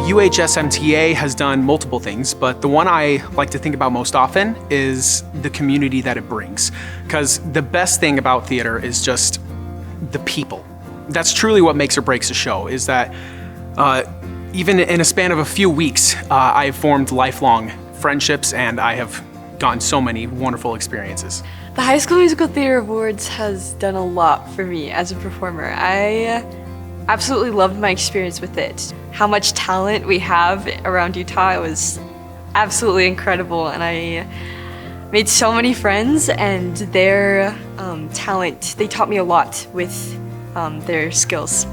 UHSMTA has done multiple things, but the one I like to think about most often is the community that it brings. Because the best thing about theater is just the people. That's truly what makes or breaks a show, is that even in a span of a few weeks, I've formed lifelong friendships and I have gotten so many wonderful experiences. The High School Musical Theater Awards has done a lot for me as a performer. I absolutely loved my experience with it. How much talent we have around Utah was absolutely incredible, and I made so many friends, and their talent, they taught me a lot with their skills.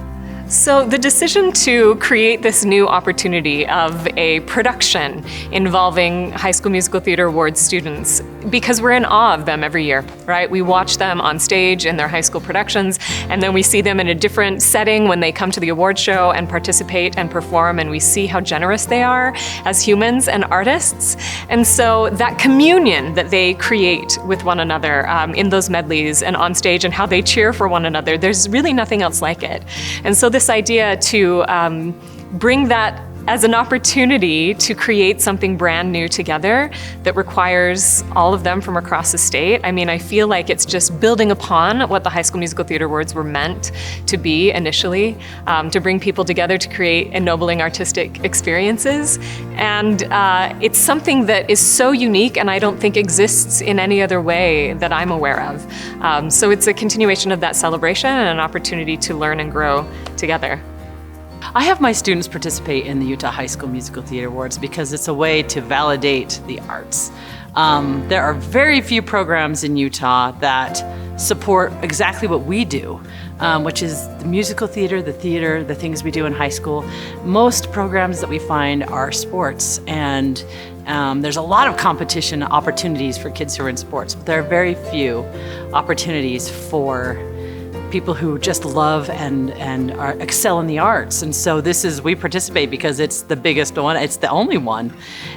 So the decision to create this new opportunity of a production involving High School Musical Theater Awards students, because we're in awe of them every year, right? We watch them on stage in their high school productions, and then we see them in a different setting when they come to the award show and participate and perform, and we see how generous they are as humans and artists. And so that communion that they create with one another in those medleys and on stage, and how they cheer for one another, there's really nothing else like it. And so this idea to bring that as an opportunity to create something brand new together that requires all of them from across the state. I mean, I feel like it's just building upon what the High School Musical Theater Awards were meant to be initially, to bring people together to create ennobling artistic experiences. And it's something that is so unique and I don't think exists in any other way that I'm aware of. So it's a continuation of that celebration and an opportunity to learn and grow together. I have my students participate in the Utah High School Musical Theater Awards because it's a way to validate the arts. There are very few programs in Utah that support exactly what we do, which is the musical theater, the things we do in high school. Most programs that we find are sports, and there's a lot of competition opportunities for kids who are in sports, but there are very few opportunities for people who just love and excel in the arts. And so we participate because it's the biggest one, it's the only one.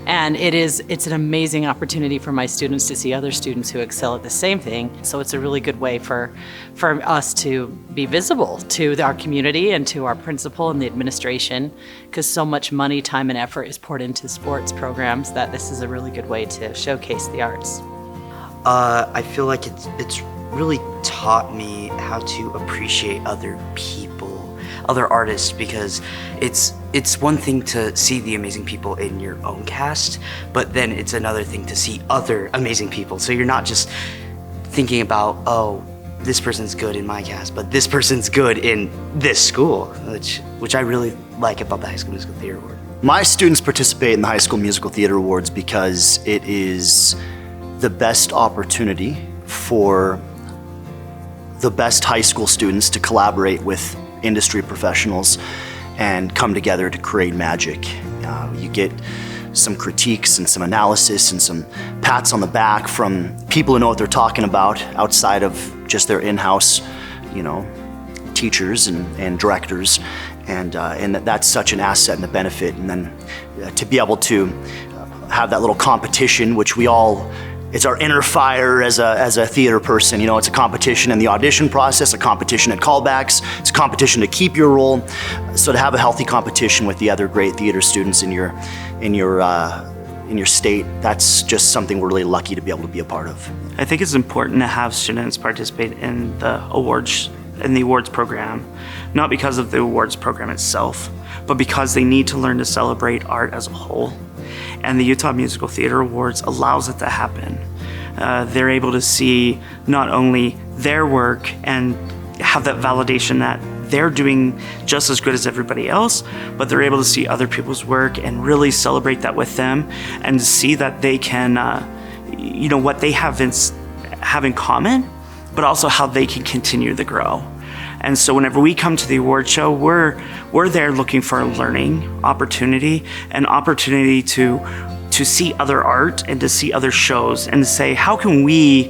And it's an amazing opportunity for my students to see other students who excel at the same thing. So it's a really good way for us to be visible to our community and to our principal and the administration, because so much money, time, and effort is poured into sports programs that this is a really good way to showcase the arts. I feel like it's really taught me how to appreciate other people, other artists, because it's one thing to see the amazing people in your own cast, but then it's another thing to see other amazing people. So you're not just thinking about, oh, this person's good in my cast, but this person's good in this school, which I really like about the High School Musical Theater Award. My students participate in the High School Musical Theater Awards because it is the best opportunity for the best high school students to collaborate with industry professionals and come together to create magic. You get some critiques and some analysis and some pats on the back from people who know what they're talking about outside of just their in-house, teachers and directors, and that's such an asset and a benefit. And then to be able to have that little competition, which it's our inner fire as a theater person. It's a competition in the audition process, a competition at callbacks, it's a competition to keep your role. So to have a healthy competition with the other great theater students in your state, that's just something we're really lucky to be able to be a part of. I think it's important to have students participate in the awards program, not because of the awards program itself, but because they need to learn to celebrate art as a whole. And the Utah Musical Theater Awards allows it to happen. They're able to see not only their work and have that validation that they're doing just as good as everybody else, but they're able to see other people's work and really celebrate that with them and see that they can, what they have in common, but also how they can continue to grow. And so whenever we come to the award show, we're there looking for a learning opportunity, an opportunity to see other art and to see other shows and to say, how can we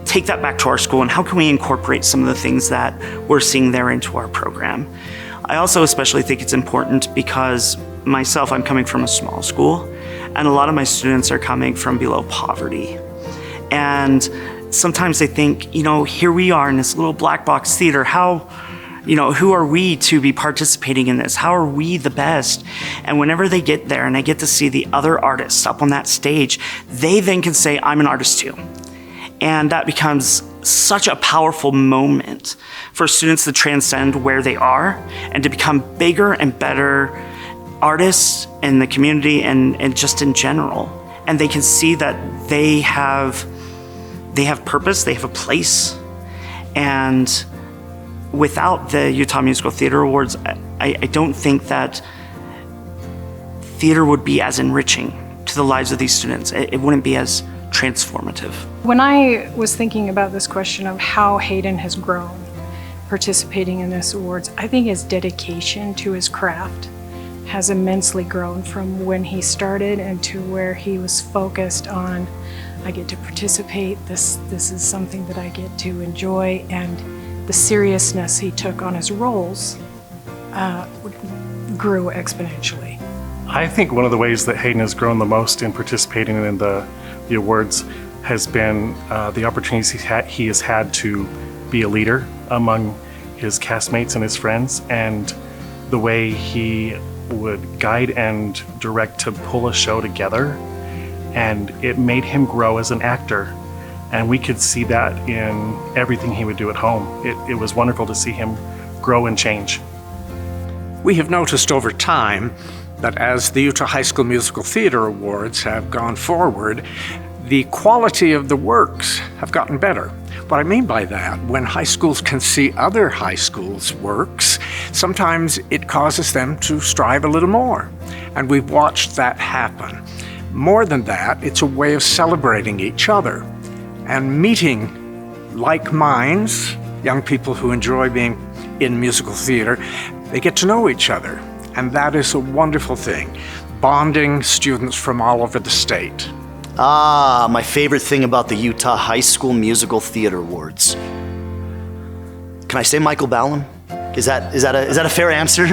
take that back to our school and how can we incorporate some of the things that we're seeing there into our program? I also especially think it's important because myself, I'm coming from a small school and a lot of my students are coming from below poverty. And sometimes they think, here we are in this little black box theater, how You know, who are we to be participating in this? How are we the best? And whenever they get there and I get to see the other artists up on that stage, they then can say, I'm an artist too. And that becomes such a powerful moment for students to transcend where they are and to become bigger and better artists in the community and just in general. And they can see that they have purpose, they have a place. And without the Utah Musical Theater Awards, I don't think that theater would be as enriching to the lives of these students. It wouldn't be as transformative. When I was thinking about this question of how Hayden has grown participating in this awards, I think his dedication to his craft has immensely grown from when he started and to where he was focused on, I get to participate, this is something that I get to enjoy, and the seriousness he took on his roles grew exponentially. I think one of the ways that Hayden has grown the most in participating in the awards has been the opportunities he has had to be a leader among his castmates and his friends, and the way he would guide and direct to pull a show together. And it made him grow as an actor. And we could see that in everything he would do at home. It was wonderful to see him grow and change. We have noticed over time that as the Utah High School Musical Theater Awards have gone forward, the quality of the works have gotten better. What I mean by that, when high schools can see other high schools' works, sometimes it causes them to strive a little more. And we've watched that happen. More than that, it's a way of celebrating each other and meeting like minds, young people who enjoy being in musical theater. They get to know each other, and that is a wonderful thing, bonding students from all over the state. My favorite thing about the Utah High School Musical Theater Awards. Can I say Michael Ballum? Is that a fair answer?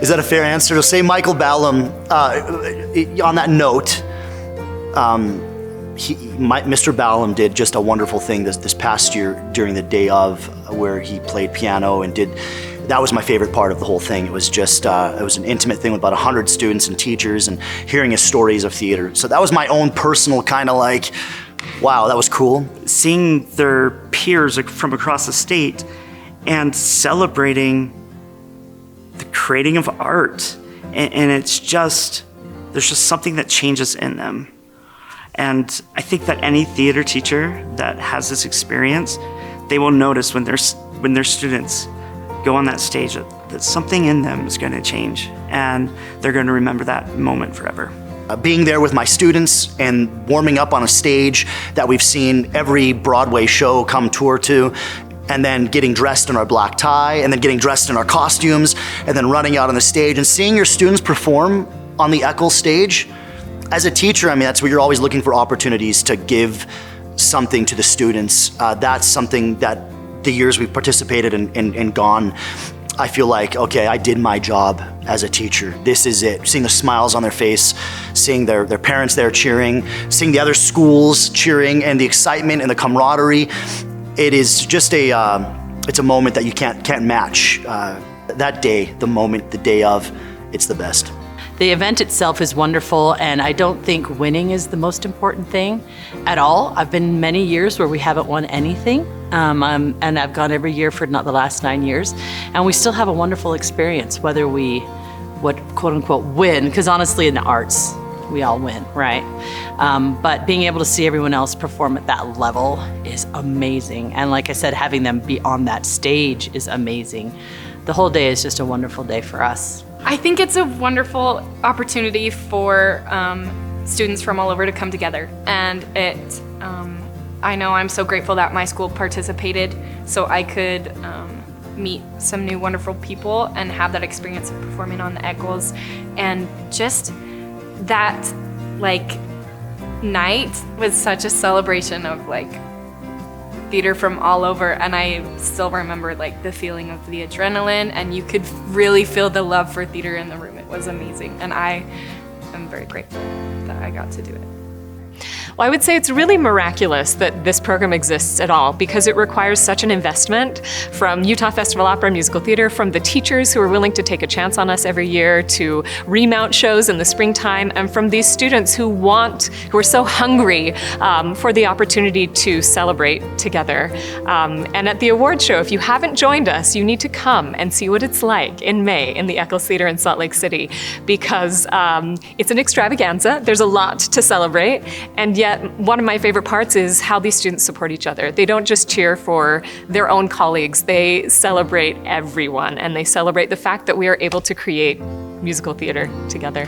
Is that a fair answer? To say Michael Ballum, on that note, Mr. Ballum did just a wonderful thing this past year during the day of, where he played piano and that was my favorite part of the whole thing. It was just, it was an intimate thing with about 100 students and teachers and hearing his stories of theater. So that was my own personal kind of like, wow, that was cool. Seeing their peers from across the state and celebrating the creating of art. And it's just, there's just something that changes in them. And I think that any theater teacher that has this experience, they will notice when their students go on that stage that something in them is going to change, and they're going to remember that moment forever. Being there with my students and warming up on a stage that we've seen every Broadway show come tour to, and then getting dressed in our black tie, and then getting dressed in our costumes, and then running out on the stage and seeing your students perform on the Eccles stage. As a teacher, I mean, that's where you're always looking for opportunities to give something to the students. That's something that the years we've participated and gone, I feel like, okay, I did my job as a teacher. This is it. Seeing the smiles on their face, seeing their parents there cheering, seeing the other schools cheering, and the excitement and the camaraderie. It is just it's a moment that you can't match. That day, the moment, the day of, it's the best. The event itself is wonderful, and I don't think winning is the most important thing at all. I've been many years where we haven't won anything, and I've gone every year for not the last 9 years, and we still have a wonderful experience, whether we would quote unquote win, because honestly in the arts, we all win, right? But being able to see everyone else perform at that level is amazing. And like I said, having them be on that stage is amazing. The whole day is just a wonderful day for us. I think it's a wonderful opportunity for students from all over to come together. And I know I'm so grateful that my school participated so I could meet some new wonderful people and have that experience of performing on the Eccles. And just that night was such a celebration of theater from all over, and I still remember the feeling of the adrenaline, and you could really feel the love for theater in the room. It was amazing, and I am very grateful that I got to do it. Well, I would say it's really miraculous that this program exists at all because it requires such an investment from Utah Festival Opera and Musical Theater, from the teachers who are willing to take a chance on us every year to remount shows in the springtime, and from these students who are so hungry for the opportunity to celebrate together. And at the award show, if you haven't joined us, you need to come and see what it's like in May in the Eccles Theater in Salt Lake City, because it's an extravaganza. There's a lot to celebrate, and yet one of my favorite parts is how these students support each other. They don't just cheer for their own colleagues, they celebrate everyone, and they celebrate the fact that we are able to create musical theater together.